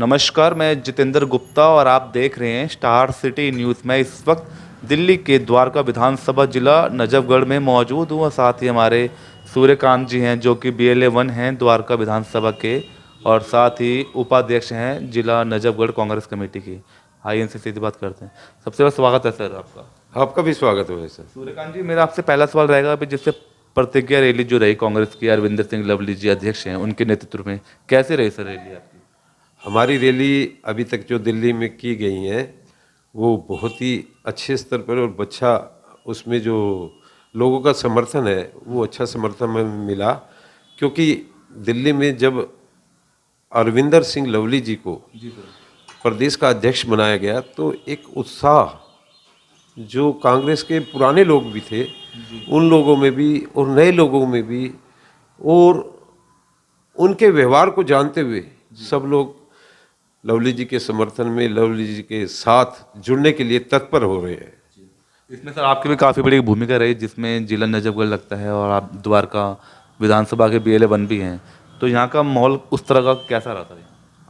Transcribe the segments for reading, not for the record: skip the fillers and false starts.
नमस्कार, मैं जितेंद्र गुप्ता और आप देख रहे हैं स्टार सिटी न्यूज़। मैं इस वक्त दिल्ली के द्वारका विधानसभा जिला नजफगढ़ में मौजूद हूँ और साथ ही हमारे सूर्यकांत जी हैं जो कि BLA 1 हैं द्वारका विधानसभा के और साथ ही उपाध्यक्ष हैं जिला नजफगढ़ कांग्रेस कमेटी की। आइए इनसे सीधी बात करते हैं। सबसे पहले स्वागत है सर आपका। आपका भी स्वागत है सर। सूर्यकांत जी, मेरा आपसे पहला सवाल रहेगा अभी जिससे प्रतिज्ञा रैली जो रही कांग्रेस की, अरविंदर सिंह लवली जी अध्यक्ष हैं, उनके नेतृत्व में कैसे रही सर रैली आपकी? हमारी रैली अभी तक जो दिल्ली में की गई है वो बहुत ही अच्छे स्तर पर और अच्छा, उसमें जो लोगों का समर्थन है वो अच्छा समर्थन में मिला, क्योंकि दिल्ली में जब अरविंदर सिंह लवली जी को प्रदेश का अध्यक्ष बनाया गया तो एक उत्साह जो कांग्रेस के पुराने लोग भी थे उन लोगों में भी और नए लोगों में भी, और उनके व्यवहार को जानते हुए सब लोग लवली जी के समर्थन में, लवली जी के साथ जुड़ने के लिए तत्पर हो रहे हैं। इसमें सर आपकी भी काफ़ी बड़ी भूमिका रही जिसमें जिला नजफगढ़ लगता है और आप द्वारका विधानसभा के BLA 1 भी हैं, तो यहाँ का माहौल उस तरह का कैसा रहा था?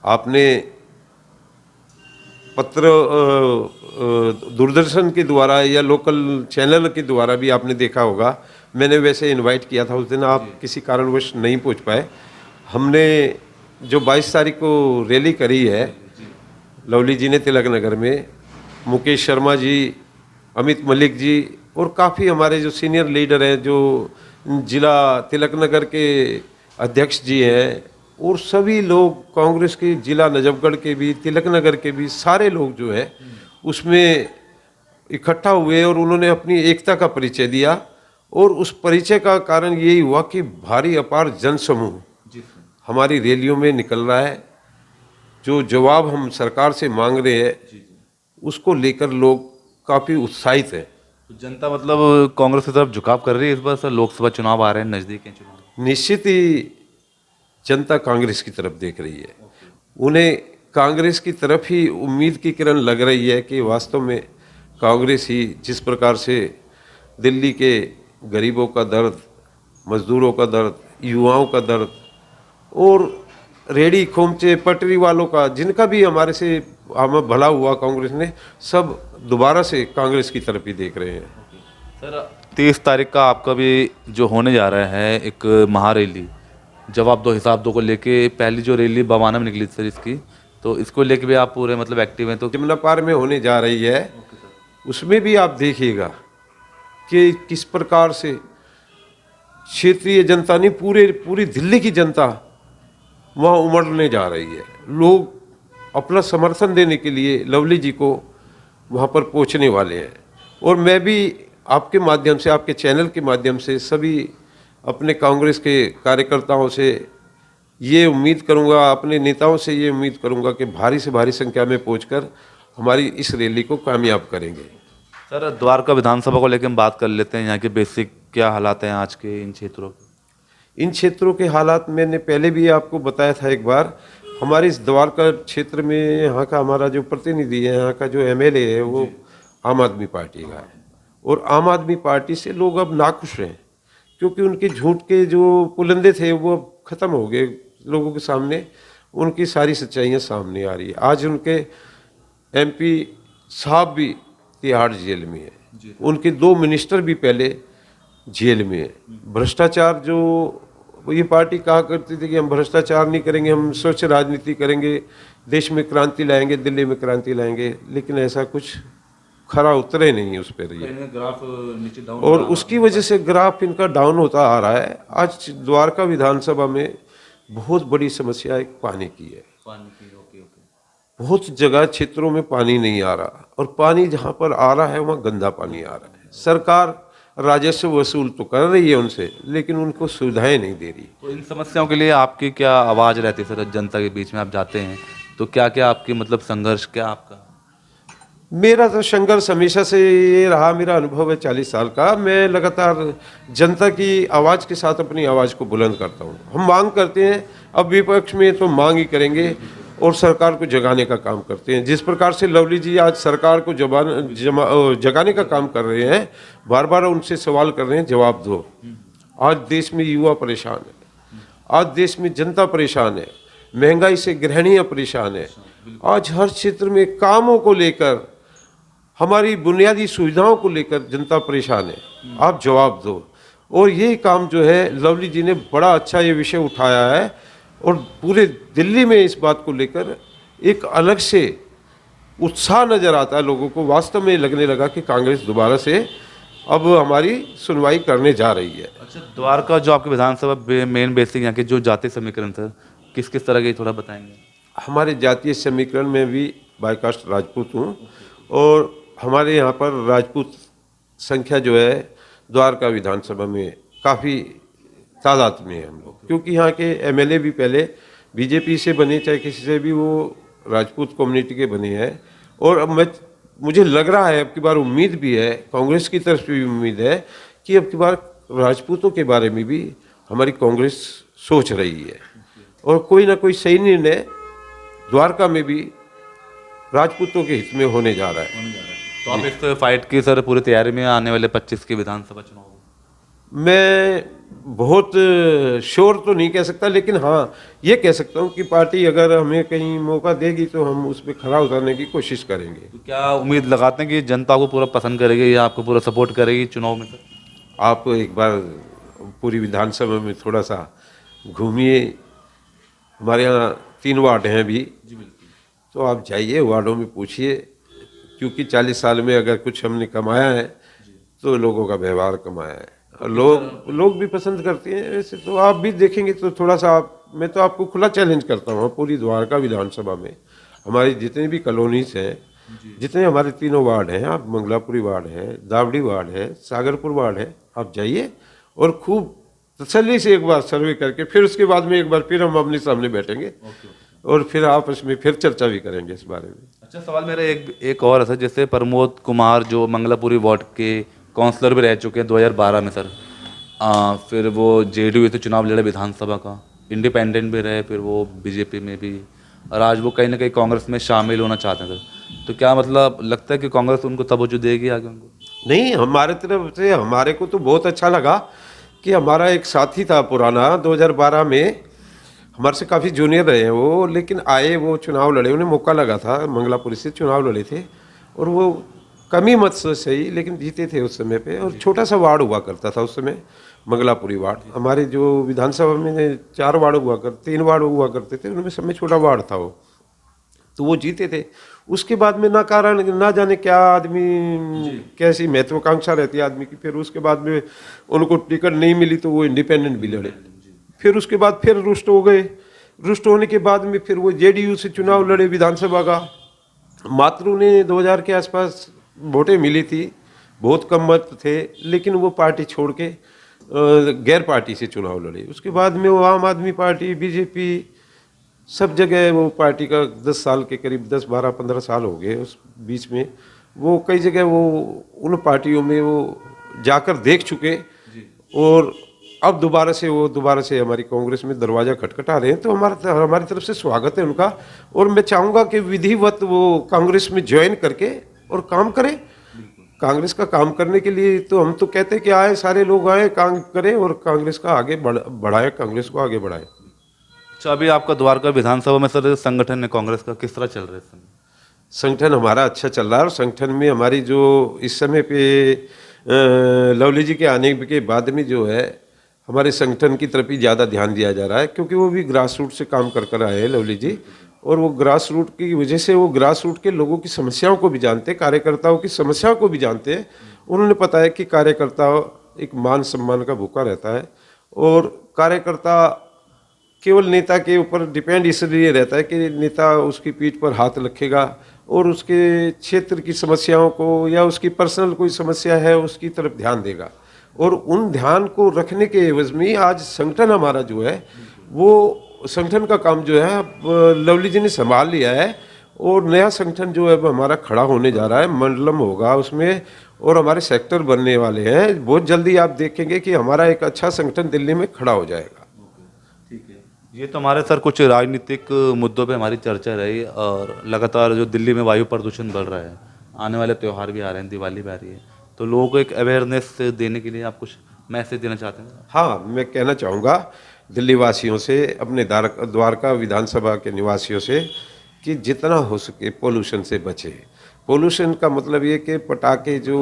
आपने पत्र दूरदर्शन के द्वारा या लोकल चैनल के द्वारा भी आपने देखा होगा, मैंने वैसे इनवाइट किया था उस दिन, आप किसी कारणवश नहीं पहुंच पाए। हमने जो 22 तारीख को रैली करी है लवली जी ने तिलक नगर में, मुकेश शर्मा जी, अमित मलिक जी और काफ़ी हमारे जो सीनियर लीडर हैं, जो जिला तिलक नगर के अध्यक्ष जी हैं, और सभी लोग कांग्रेस के जिला नजफगढ़ के भी, तिलक नगर के भी सारे लोग जो है उसमें इकट्ठा हुए और उन्होंने अपनी एकता का परिचय दिया। और उस परिचय का कारण यही हुआ कि भारी अपार जनसमूह हमारी रैलियों में निकल रहा है। जो जवाब हम सरकार से मांग रहे हैं उसको लेकर लोग काफ़ी उत्साहित हैं। तो जनता मतलब कांग्रेस की तरफ झुकाव कर रही है इस बार सर? लोकसभा चुनाव आ रहे हैं, नज़दीक हैं चुनाव। निश्चित ही जनता कांग्रेस की तरफ देख रही है। उन्हें कांग्रेस की तरफ ही उम्मीद की किरण लग रही है कि वास्तव में कांग्रेस ही जिस प्रकार से दिल्ली के गरीबों का दर्द, मजदूरों का दर्द, युवाओं का दर्द और रेडी खोमचे पटरी वालों का, जिनका भी हमारे से हमें भला हुआ कांग्रेस ने, सब दोबारा से कांग्रेस की तरफ ही देख रहे हैं। सर 30 तारीख का आपका भी जो होने जा रहा है एक महारैली, जवाब दो हिसाब दो को लेके, पहली जो रैली बवाना में निकली सर इसकी, तो इसको लेके भी आप पूरे मतलब एक्टिव हैं? तो जमुना पार में होने जा रही है, उसमें भी आप देखिएगा कि किस प्रकार से क्षेत्रीय जनता नहीं, पूरी दिल्ली की जनता वहाँ उमड़ने जा रही है। लोग अपना समर्थन देने के लिए लवली जी को वहाँ पर पहुँचने वाले हैं। और मैं भी आपके माध्यम से, आपके चैनल के माध्यम से सभी अपने कांग्रेस के कार्यकर्ताओं से ये उम्मीद करूंगा, अपने नेताओं से ये उम्मीद करूंगा कि भारी से भारी संख्या में पहुंचकर हमारी इस रैली को कामयाब करेंगे। सर द्वारका विधानसभा को लेकर हम बात कर लेते हैं। यहाँ के बेसिक क्या हालात हैं आज के इन क्षेत्रों के? इन क्षेत्रों के हालात मैंने पहले भी आपको बताया था एक बार। हमारे इस द्वारका क्षेत्र में यहाँ का हमारा जो प्रतिनिधि है, यहाँ का जो MLA है, वो आम आदमी पार्टी का है। और आम आदमी पार्टी से लोग अब नाखुश हैं, क्योंकि उनके झूठ के जो पुलंदे थे वो अब ख़त्म हो गए। लोगों के सामने उनकी सारी सच्चाइयाँ सामने आ रही है। आज उनके MP साहब भी तिहाड़ जेल में है, उनके 2 मिनिस्टर भी पहले जेल में है। भ्रष्टाचार, जो ये पार्टी कहा करती थी कि हम भ्रष्टाचार नहीं करेंगे, हम स्वच्छ राजनीति करेंगे, देश में क्रांति लाएंगे, दिल्ली में क्रांति लाएंगे, लेकिन ऐसा कुछ खरा उतरे नहीं उस पर। ग्राफ नीचे डाउन, और उसकी वजह से ग्राफ इनका डाउन होता आ रहा है। आज द्वारका विधानसभा में बहुत बड़ी समस्या एक पानी की है। पानी की, ओके। बहुत जगह क्षेत्रों में पानी नहीं आ रहा, और पानी जहाँ पर आ रहा है वहाँ गंदा पानी आ रहा है। सरकार राजस्व वसूल तो कर रही है उनसे, लेकिन उनको सुविधाएं नहीं दे रही। तो इन समस्याओं के लिए आपकी क्या आवाज़ रहती है सर? जनता के बीच में आप जाते हैं तो क्या क्या आपकी मतलब संघर्ष क्या आपका? मेरा तो संघर्ष हमेशा से ये रहा, मेरा अनुभव है 40 साल का। मैं लगातार जनता की आवाज़ के साथ अपनी आवाज़ को बुलंद करता हूँ। हम मांग करते हैं, अब विपक्ष में तो मांग ही करेंगे और सरकार को जगाने का काम करते हैं। जिस प्रकार से लवली जी आज सरकार को जगाने का काम कर रहे हैं, बार बार उनसे सवाल कर रहे हैं, जवाब दो। आज देश में युवा परेशान है, आज देश में जनता परेशान है। महंगाई से गृहिणियाँ परेशान है, आज हर क्षेत्र में कामों को लेकर, हमारी बुनियादी सुविधाओं को लेकर जनता परेशान है। आप जवाब दो। और ये काम जो है लवली जी ने बड़ा अच्छा ये विषय उठाया है और पूरे दिल्ली में इस बात को लेकर एक अलग से उत्साह नजर आता है लोगों को। वास्तव में लगने लगा कि कांग्रेस दोबारा से अब हमारी सुनवाई करने जा रही है। अच्छा, द्वारका जो आपके विधानसभा मेन बेसिक यहाँ के जो जातीय समीकरण सर किस किस तरह के थोड़ा बताएंगे? हमारे जातीय समीकरण में भी बायकास्ट राजपूत हूँ और हमारे यहाँ पर राजपूत संख्या जो है द्वारका विधानसभा में काफ़ी तादाद में है हम लोग, क्योंकि यहाँ के एमएलए भी पहले बीजेपी से बने, चाहे किसी से भी, वो राजपूत कम्युनिटी के बने हैं। और अब मुझे लग रहा है, अब की बार उम्मीद भी है, कांग्रेस की तरफ से भी उम्मीद है कि अब की बार राजपूतों के बारे में भी हमारी कांग्रेस सोच रही है और कोई ना कोई सही निर्णय द्वारका में भी राजपूतों के हित में होने जा रहा है। तो आप इस फाइट की सर पूरी तैयारी में आने वाले 25 के विधानसभा चुनाव में? मैं बहुत श्योर तो नहीं कह सकता, लेकिन हाँ ये कह सकता हूँ कि पार्टी अगर हमें कहीं मौका देगी तो हम उस पर खरा उतरने की कोशिश करेंगे। तो क्या उम्मीद लगाते हैं कि जनता को पूरा पसंद करेगी या आपको पूरा सपोर्ट करेगी चुनाव में सर? आप एक बार पूरी विधानसभा में थोड़ा सा घूमिए, हमारे यहाँ 3 वार्ड हैं अभी, तो आप जाइए वार्डों में पूछिए, क्योंकि 40 साल में अगर कुछ हमने कमाया है तो लोगों का व्यवहार कमाया है और लोग भी पसंद करते हैं। वैसे तो आप भी देखेंगे तो थोड़ा सा मैं तो आपको खुला चैलेंज करता हूँ, पूरी द्वारका विधानसभा में हमारी जितनी भी कॉलोनीज हैं, जितने हमारे 3 वार्ड हैं, आप मंगलापुरी वार्ड है, दावड़ी वार्ड है, सागरपुर वार्ड है, आप जाइए और खूब तसल्ली से एक बार सर्वे करके फिर उसके बाद में एक बार फिर हम अपने सामने बैठेंगे और फिर आपस में फिर चर्चा भी करेंगे इस बारे में। अच्छा, सवाल मेरा एक और है सर, जैसे प्रमोद कुमार जो मंगलापुरी वार्ड के काउंसलर भी रह चुके हैं 2012 में सर, फिर वो जेडीयू से चुनाव लड़े विधानसभा का, इंडिपेंडेंट भी रहे, फिर वो बीजेपी में भी, और आज वो कहीं ना कहीं कांग्रेस में शामिल होना चाहते हैं सर। तो क्या मतलब लगता है कि कांग्रेस उनको तवज्जो देगी आगे उनको? नहीं, हमारे तरफ से हमारे को तो बहुत अच्छा लगा कि हमारा एक साथी था पुराना 2012 में, हमारे से काफ़ी जूनियर रहे हैं वो, लेकिन आए, वो चुनाव लड़े, उन्हें मौका लगा था, मंगलापुरी से चुनाव लड़े थे और वो कमी मत से सही लेकिन जीते थे उस समय पे। और छोटा सा वार्ड हुआ करता था उस समय मंगलापुरी वार्ड, हमारे जो विधानसभा में 4 वार्ड हुआ कर 3 वार्ड हुआ करते थे, उनमें सब में छोटा वार्ड था वो, तो वो जीते थे। उसके बाद में ना कारण ना जाने क्या आदमी, कैसी महत्वाकांक्षा रहती है आदमी की, फिर उसके बाद में उनको टिकट नहीं मिली तो वो इंडिपेंडेंट भी लड़े, फिर उसके बाद फिर रुष्ट हो गए, रुष्ट होने के बाद में फिर वो जेडीयू से चुनाव लड़े विधानसभा का, मात्र उन्हें 2000 के आसपास वोटें मिली थी, बहुत कम मत थे, लेकिन वो पार्टी छोड़ के गैर पार्टी से चुनाव लड़े। उसके बाद में वो आम आदमी पार्टी, बीजेपी, सब जगह वो पार्टी का 10 साल के करीब 10, 12, 15 साल हो गए उस बीच में, वो कई जगह वो उन पार्टियों में वो जाकर देख चुके और अब दोबारा से हमारी कांग्रेस में दरवाज़ा खटखटा रहे हैं। तो हमारी तरफ से स्वागत है उनका और मैं चाहूँगा कि विधिवत वो कांग्रेस में ज्वाइन करके और काम करें। कांग्रेस का काम करने के लिए तो हम तो कहते हैं कि आए, सारे लोग आए, काम करें और कांग्रेस का आगे बढ़ाए, कांग्रेस को आगे बढ़ाए। अच्छा, अभी आपका द्वारका विधानसभा में सर संगठन है कांग्रेस का किस तरह चल रहा है इस समय? संगठन हमारा अच्छा चल रहा है और संगठन में हमारी जो इस समय पे लवली जी के आने के बाद में जो है हमारे संगठन की तरफ ही ज़्यादा ध्यान दिया जा रहा है, क्योंकि वो भी ग्रास रूट से काम कर आए हैं लवली जी, और वो ग्रास रूट की वजह से वो ग्रास रूट के लोगों की समस्याओं को भी जानते हैं, कार्यकर्ताओं की समस्याओं को भी जानते हैं। उन्होंने पता है कि कार्यकर्ता एक मान सम्मान का भूखा रहता है और कार्यकर्ता केवल नेता के ऊपर डिपेंड इसलिए रहता है कि नेता उसकी पीठ पर हाथ रखेगा और उसके क्षेत्र की समस्याओं को या उसकी पर्सनल कोई समस्या है उसकी तरफ ध्यान देगा, और उन ध्यान को रखने के एवज में आज संगठन हमारा जो है वो संगठन का काम जो है लवली जी ने संभाल लिया है और नया संगठन जो है हमारा खड़ा होने जा रहा है, मंडलम होगा उसमें और हमारे सेक्टर बनने वाले हैं। बहुत जल्दी आप देखेंगे कि हमारा एक अच्छा संगठन दिल्ली में खड़ा हो जाएगा। ठीक है, ये तो हमारे सर कुछ राजनीतिक मुद्दों पे हमारी चर्चा रही और लगातार जो दिल्ली में वायु प्रदूषण बढ़ रहा है, आने वाले त्यौहार भी आ रहे हैं, दिवाली भी आ रही है, तो लोगों को एक अवेयरनेस देने के लिए आप कुछ मैसेज देना चाहते हैं? हाँ, मैं कहना चाहूँगा दिल्ली वासियों से, अपने द्वारका विधानसभा के निवासियों से कि जितना हो सके पोल्यूशन से बचे। पोल्यूशन का मतलब ये कि पटाखे जो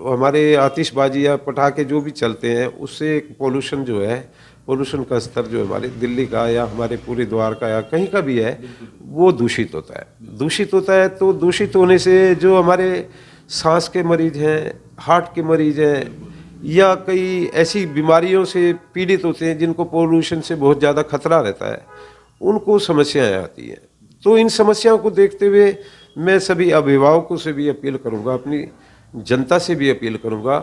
हमारे आतिशबाजी या पटाखे जो भी चलते हैं उससे पोल्यूशन जो है, पोल्यूशन का स्तर जो हमारे दिल्ली का या हमारे पूरे द्वारका या कहीं का भी है वो दूषित होता है। दूषित होता है तो दूषित होने से जो हमारे सांस के मरीज हैं, हार्ट के मरीज हैं या कई ऐसी बीमारियों से पीड़ित होते हैं जिनको पोल्यूशन से बहुत ज़्यादा खतरा रहता है, उनको समस्याएं आती हैं। तो इन समस्याओं को देखते हुए मैं सभी अभिभावकों से भी अपील करूंगा, अपनी जनता से भी अपील करूंगा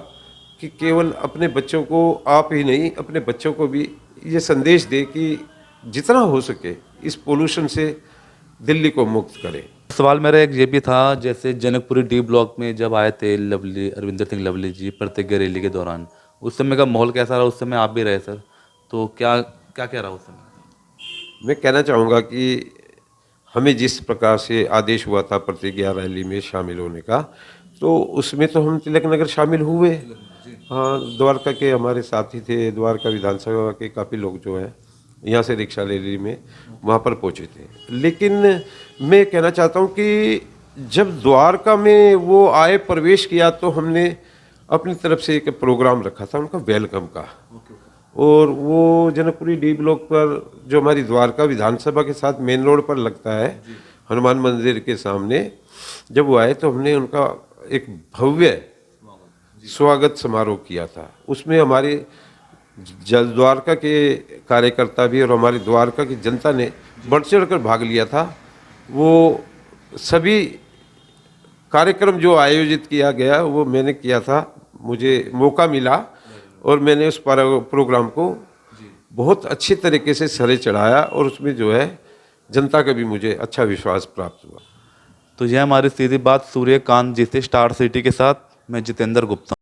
कि केवल अपने बच्चों को, आप ही नहीं अपने बच्चों को भी ये संदेश दे कि जितना हो सके इस पोल्यूशन से दिल्ली को मुक्त करें। सवाल मेरा एक ये भी था, जैसे जनकपुरी डी ब्लॉक में जब आए थे लवली, अरविंदर सिंह लवली जी प्रतिज्ञा रैली के दौरान, उस समय का माहौल कैसा रहा? उस समय आप भी रहे सर, तो क्या क्या क्या रहा उस समय? मैं कहना चाहूँगा कि हमें जिस प्रकार से आदेश हुआ था प्रतिज्ञा रैली में शामिल होने का, तो उसमें तो हम तिलक नगर शामिल हुए। हाँ, द्वारका के हमारे साथी थे, द्वारका विधानसभा के काफ़ी लोग जो हैं यहाँ से रिक्शा रैली में वहाँ पर पहुँचे थे। लेकिन मैं कहना चाहता हूँ कि जब द्वारका में वो आए, प्रवेश किया, तो हमने अपनी तरफ से एक प्रोग्राम रखा था उनका वेलकम का। और वो जनकपुरी डी ब्लॉक पर जो हमारी द्वारका विधानसभा के साथ मेन रोड पर लगता है, हनुमान मंदिर के सामने, जब वो आए तो हमने उनका एक भव्य स्वागत समारोह किया था। उसमें हमारे द्वारका के कार्यकर्ता भी और हमारी द्वारका की जनता ने बढ़ चढ़ कर भाग लिया था। वो सभी कार्यक्रम जो आयोजित किया गया वो मैंने किया था, मुझे मौका मिला और मैंने उस प्रोग्राम को बहुत अच्छी तरीके से सरे चढ़ाया और उसमें जो है जनता का भी मुझे अच्छा विश्वास प्राप्त हुआ। तो यह हमारी सीधी बात सूर्यकांत जी से, स्टार सिटी के साथ। मैं जितेंद्र गुप्ता।